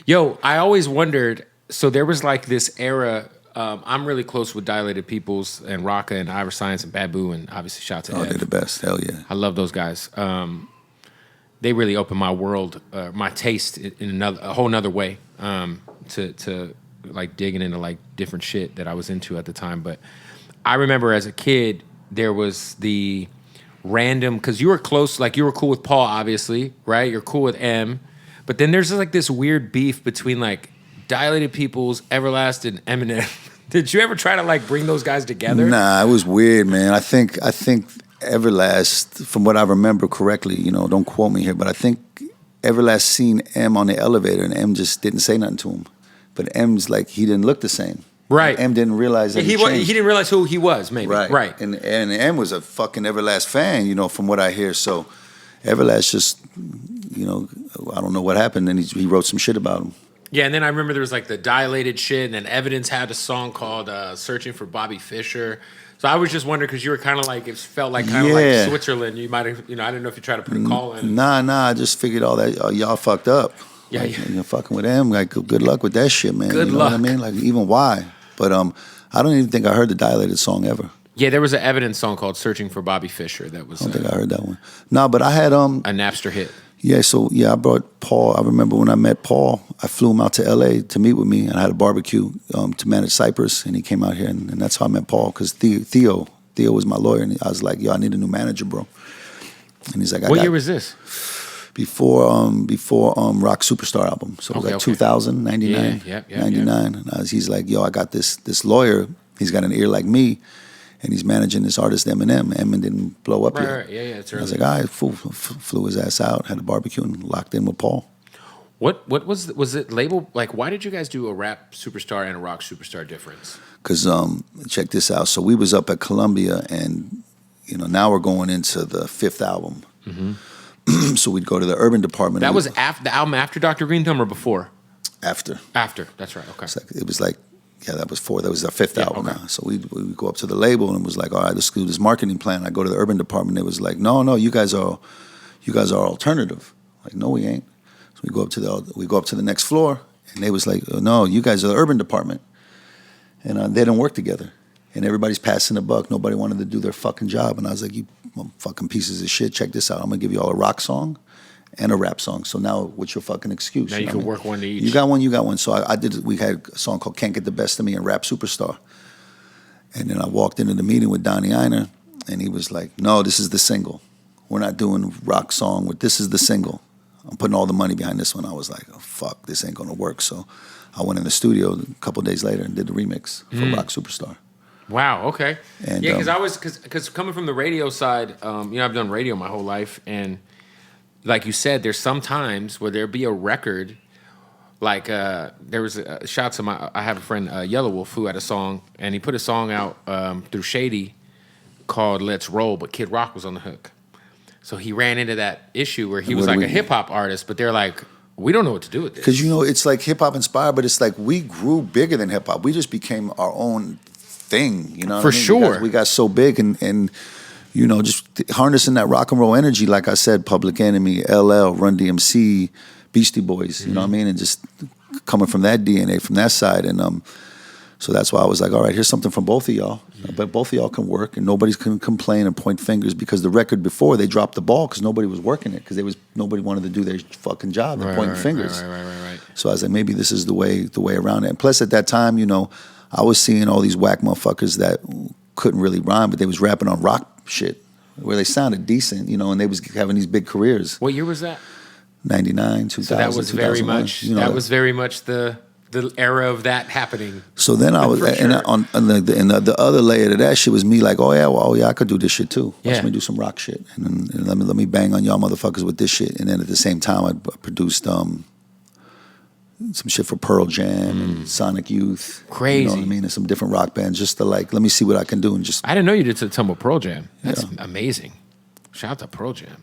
Yo, I always wondered. So there was like this era. I'm really close with Dilated Peoples and Rocka and Ivor Science and Babu and obviously shout to Oh, Ev. they're the best. Hell yeah. I love those guys. They really opened my world, my taste in a whole nother way to like digging into like different shit that I was into at the time. But I remember as a kid, there was the random, because you were close, like you were cool with Paul, obviously, right? You're cool with M. But then there's like this weird beef between like Dilated Peoples, Everlast, and Eminem. Did you ever try to like bring those guys together? Nah, it was weird, man. I think Everlast, from what I remember correctly, don't quote me here, but I think Everlast seen M on the elevator and M just didn't say nothing to him. But M's like, he didn't look the same. Right. M didn't realize that he didn't realize who he was, maybe. Right. And M was a fucking Everlast fan, from what I hear. So Everlast just, I don't know what happened. And he wrote some shit about him. Yeah, and then I remember there was like the Dilated shit, and then Evidence had a song called "Searching for Bobby Fischer." So I was just wondering because you were kind of like it felt like kind of like Switzerland. You might have, I didn't know if you tried to put a call in. Nah, I just figured all that y'all fucked up. Yeah, like, you're fucking with them. Like, good luck with that shit, man. Good you know luck. What I mean, like even why? But I don't even think I heard the Dilated song ever. Yeah, there was an Evidence song called "Searching for Bobby Fischer." That was. I don't think I heard that one. No, but I had a Napster hit. Yeah, so I brought Paul. I remember when I met Paul, I flew him out to L.A. to meet with me, and I had a barbecue to manage Cypress, and he came out here, and that's how I met Paul, because Theo was my lawyer, and I was like, yo, I need a new manager, bro. And he's like, what year was this? Before Rock Superstar album, so it was 2000, 99, 99. And he's like, yo, I got this lawyer, he's got an ear like me, and he's managing this artist Eminem. Eminem didn't blow up yet. Right, yeah, it's early. I was like, all right, flew his ass out, had a barbecue, and locked in with Paul. What was it labeled? Like, why did you guys do a rap superstar and a rock superstar difference? Because check this out. So we was up at Columbia, and now we're going into the fifth album. Mm-hmm. So we'd go to the urban department. That was the album after Dr. Green Thumb or before? After. After, that's right. Okay. It was like. Yeah, that was four. That was our fifth album now. So we go up to the label and it was like, all right, let's do this marketing plan. I go to the urban department. It was like, no, you guys are alternative. Like, no, we ain't. So we go up to the next floor, and they was like, no, you guys are the urban department, and they didn't work together. And everybody's passing the buck. Nobody wanted to do their fucking job. And I was like, you fucking pieces of shit. Check this out. I'm gonna give you all a rock song and a rap song. So now, what's your fucking excuse? Now you can work one to each. You got one. So I did. We had a song called "Can't Get the Best of Me" and "Rap Superstar." And then I walked into the meeting with Donnie Einer, and he was like, "No, this is the single. We're not doing rock song. This is the single. I'm putting all the money behind this one." I was like, "Oh fuck, this ain't gonna work." So I went in the studio a couple of days later and did the remix for "Rock Superstar." Wow. Okay. And, yeah, because coming from the radio side, I've done radio my whole life, and like you said, there's some times where there'll be a record, like there was shout to I have a friend, Yellow Wolf, who had a song, and he put a song out through Shady called "Let's Roll," but Kid Rock was on the hook. So he ran into that issue where he was like a hip hop artist, but they're like, we don't know what to do with this. Because it's like hip hop inspired, but it's like we grew bigger than hip hop. We just became our own thing, For sure. We got so big and just harnessing that rock and roll energy, like I said, Public Enemy, LL, Run DMC, Beastie Boys, you know what I mean? And just coming from that DNA, from that side. And so that's why I was like, all right, here's something from both of y'all. But both of y'all can work, and nobody's can complain and point fingers, because the record before, they dropped the ball because nobody was working it, because nobody wanted to do their fucking job and pointing fingers. Right. So I was like, maybe this is the way around it. And plus, at that time, I was seeing all these whack motherfuckers that couldn't really rhyme, but they was rapping on rock shit where they sounded decent, and they was having these big careers. What year was that? 99, 2000. So that was very much was very much the era of that happening. So then I was, on the other layer to that shit was me like, oh yeah, I could do this shit too. Watch me do some rock shit, and let me bang on y'all motherfuckers with this shit. And then at the same time, I produced some shit for Pearl Jam and Sonic Youth. Crazy. You know what I mean? And some different rock bands, just to like, let me see what I can do. And just, I didn't know you did some with Pearl Jam. That's amazing. Shout out to Pearl Jam.